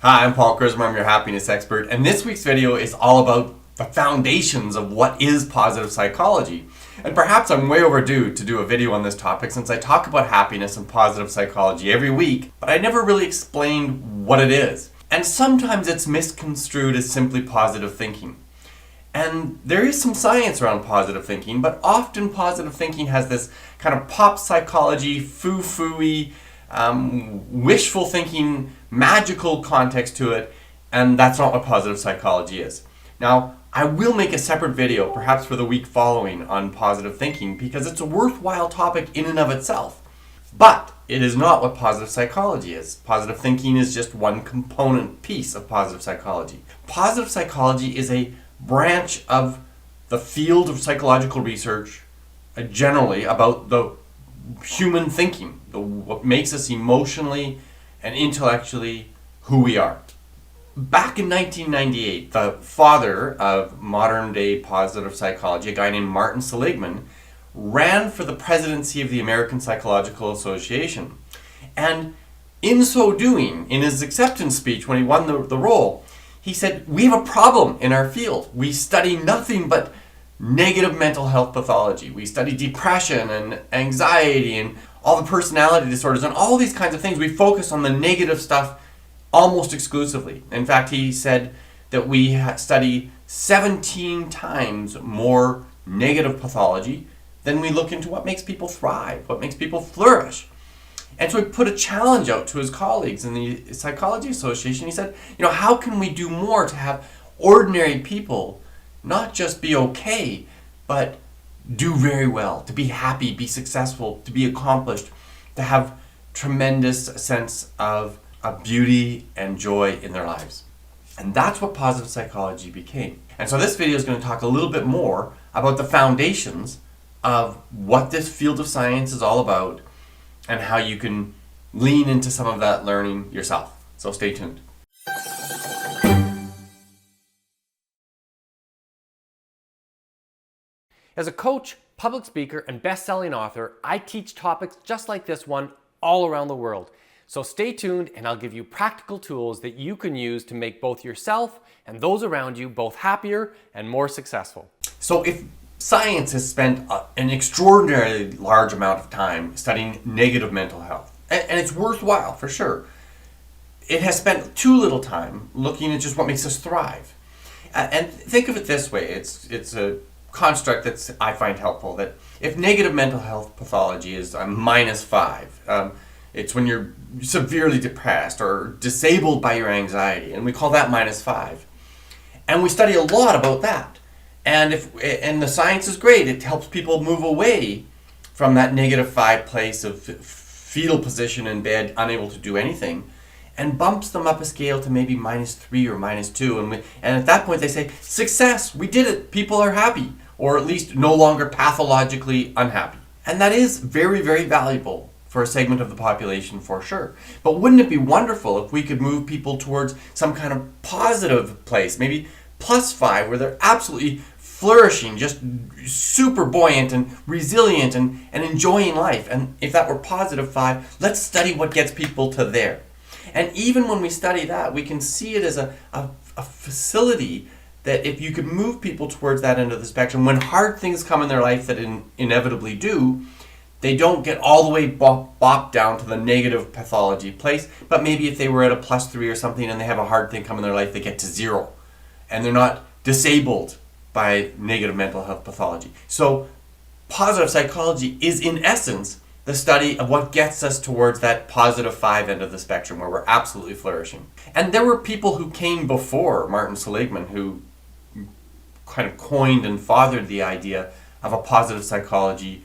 Hi, I'm Paul Kurzma, I'm your happiness expert, and this week's video is all about the foundations of what is positive psychology. And perhaps I'm way overdue to do a video on this topic since I talk about happiness and positive psychology every week, but I never really explained what it is. And sometimes it's misconstrued as simply positive thinking. And there is some science around positive thinking, but often positive thinking has this kind of pop psychology, foo-foo-y, wishful thinking, magical context to it, and that's not what positive psychology is. Now, I will make a separate video, perhaps for the week following, on positive thinking because it's a worthwhile topic in and of itself. But it is not what positive psychology is. Positive thinking is just one component piece of positive psychology. Positive psychology is a branch of the field of psychological research, generally about the human thinking, what makes us emotionally and intellectually who we are. Back in 1998, the father of modern day positive psychology, a guy named Martin Seligman, ran for the presidency of the American Psychological Association. And in so doing, in his acceptance speech when he won the role, he said, "We have a problem in our field. We study nothing but negative mental health pathology. We study depression and anxiety and all the personality disorders and all these kinds of things. We focus on the negative stuff almost exclusively." In fact, he said that we study 17 times more negative pathology than we look into what makes people thrive, what makes people flourish. And so he put a challenge out to his colleagues in the Psychology Association. He said, how can we do more to have ordinary people not just be okay, but do very well, to be happy, be successful, to be accomplished, to have tremendous sense of beauty and joy in their lives. And that's what positive psychology became. And so this video is going to talk a little bit more about the foundations of what this field of science is all about and how you can lean into some of that learning yourself. So stay tuned. As a coach, public speaker, and best-selling author, I teach topics just like this one all around the world. So stay tuned and I'll give you practical tools that you can use to make both yourself and those around you both happier and more successful. So if science has spent an extraordinarily large amount of time studying negative mental health, and it's worthwhile for sure, it has spent too little time looking at just what makes us thrive. And think of it this way, it's a construct that I find helpful, that if negative mental health pathology is a -5, it's when you're severely depressed or disabled by your anxiety, and we call that -5. And we study a lot about that. And the science is great. It helps people move away from that -5 place of fetal position in bed, unable to do anything, and bumps them up a scale to maybe -3 or -2. And at that point they say, success, we did it, people are happy, or at least no longer pathologically unhappy. And that is very, very valuable for a segment of the population for sure. But wouldn't it be wonderful if we could move people towards some kind of positive place, maybe +5, where they're absolutely flourishing, just super buoyant and resilient and enjoying life. And if that were +5, let's study what gets people to there. And even when we study that, we can see it as a facility that if you could move people towards that end of the spectrum, when hard things come in their life that inevitably do, they don't get all the way bopped down to the negative pathology place, but maybe if they were at a +3 or something and they have a hard thing come in their life, they get to 0. And they're not disabled by negative mental health pathology. So positive psychology is in essence the study of what gets us towards that +5 end of the spectrum where we're absolutely flourishing. And there were people who came before Martin Seligman who kind of coined and fathered the idea of a positive psychology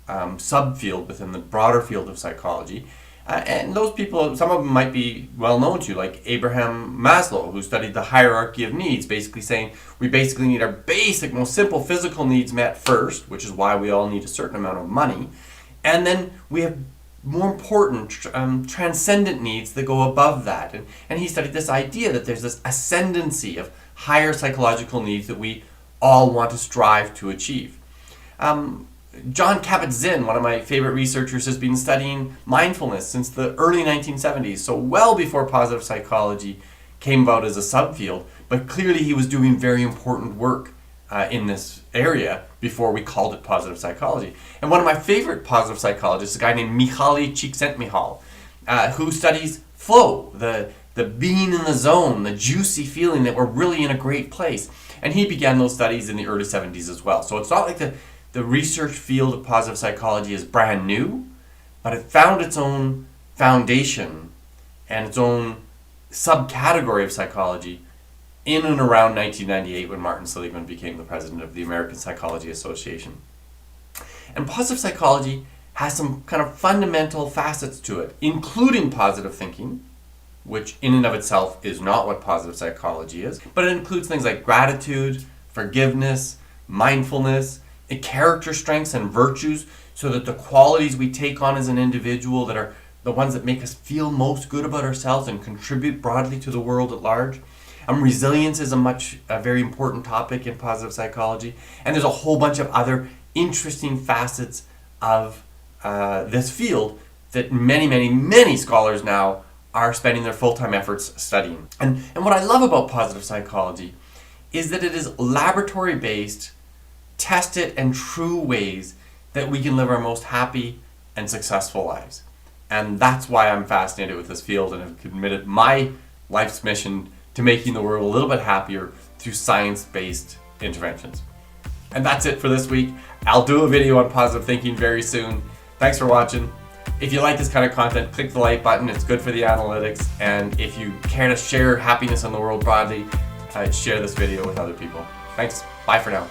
subfield within the broader field of psychology. And those people, some of them might be well known to you, like Abraham Maslow, who studied the hierarchy of needs, basically saying we basically need our basic, most simple physical needs met first, which is why we all need a certain amount of money. And then we have more important transcendent needs that go above that. And he studied this idea that there's this ascendancy of higher psychological needs that we all want to strive to achieve. Jon Kabat-Zinn, one of my favorite researchers, has been studying mindfulness since the early 1970s, so well before positive psychology came about as a subfield, but clearly he was doing very important work in this area before we called it positive psychology. And one of my favorite positive psychologists is a guy named Mihaly Csikszentmihalyi, who studies flow, the being in the zone, the juicy feeling that we're really in a great place. And he began those studies in the early 70s as well. So it's not like the research field of positive psychology is brand new, but it found its own foundation and its own subcategory of psychology in and around 1998 when Martin Seligman became the president of the American Psychology Association. And positive psychology has some kind of fundamental facets to it, including positive thinking, which in and of itself is not what positive psychology is, but it includes things like gratitude, forgiveness, mindfulness, and character strengths and virtues, so that the qualities we take on as an individual that are the ones that make us feel most good about ourselves and contribute broadly to the world at large. Resilience is a very important topic in positive psychology, and there's a whole bunch of other interesting facets of this field that many scholars now are spending their full-time efforts studying. And what I love about positive psychology is that it is laboratory-based, tested and true ways that we can live our most happy and successful lives. And that's why I'm fascinated with this field and have committed my life's mission to making the world a little bit happier through science-based interventions. And that's it for this week. I'll do a video on positive thinking very soon. Thanks for watching. If you like this kind of content, click the like button. It's good for the analytics. And if you care to share happiness in the world broadly, share this video with other people. Thanks. Bye for now.